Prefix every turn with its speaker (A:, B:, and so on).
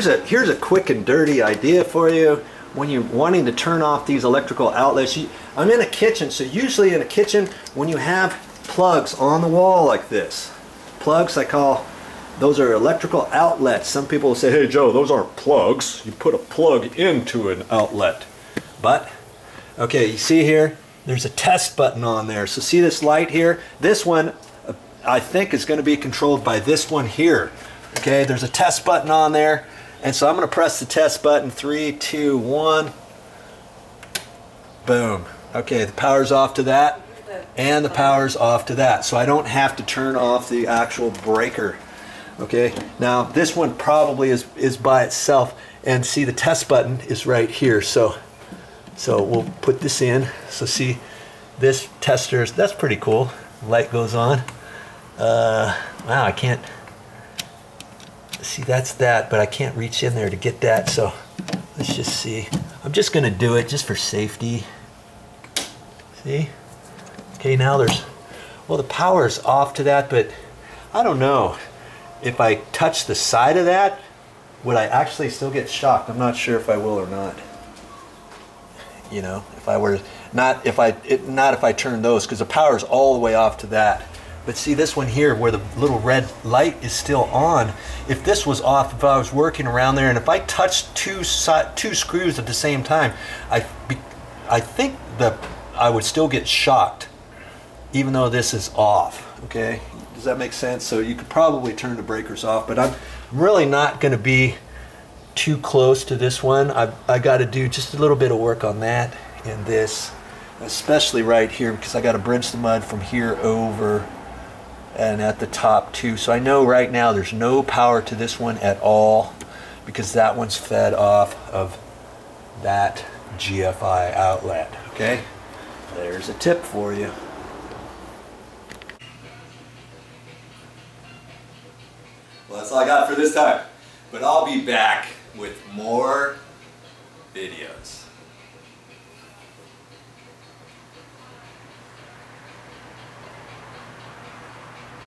A: here's a quick and dirty idea for you when you're wanting to turn off these electrical outlets. I'm in a kitchen, so usually in a kitchen when you have plugs on the wall like this, plugs I call, those are electrical outlets. Some people will say, hey Joe, those aren't plugs. You put a plug into an outlet. But, okay, you see here, there's a test button on there. So see this light here? This one, I think, is going to be controlled by this one here. Okay, there's a test button on there. And so I'm going to press the test button. 3, 2, 1. Boom. Okay, the power's off to that. And the power's off to that. So I don't have to turn off the actual breaker. Okay, now this one probably is by itself. And see, the test button is right here. So we'll put this in. So see, this tester, that's pretty cool. Light goes on. Wow, I can't see, that's that, but I can't reach in there to get that. So let's just see. I'm just going to do it just for safety. See? Okay, now well, the power's off to that, but I don't know. If I touch the side of that, would I actually still get shocked? I'm not sure if I will or not. You know, if I were not if I turn those, because the power's all the way off to that. But see this one here where the little red light is still on. If this was off, if I was working around there, and if I touched two screws at the same time, I think that I would still get shocked, even though this is off. Okay, does that make sense? So you could probably turn the breakers off, but I'm really not going to be too close to this one. I got to do just a little bit of work on that and this, especially right here, because I got to bridge the mud from here over and at the top too. So I know right now there's no power to this one at all, because that one's fed off of that GFI outlet. Okay, there's a tip for you. Well, that's all I got for this time, but I'll be back with more videos.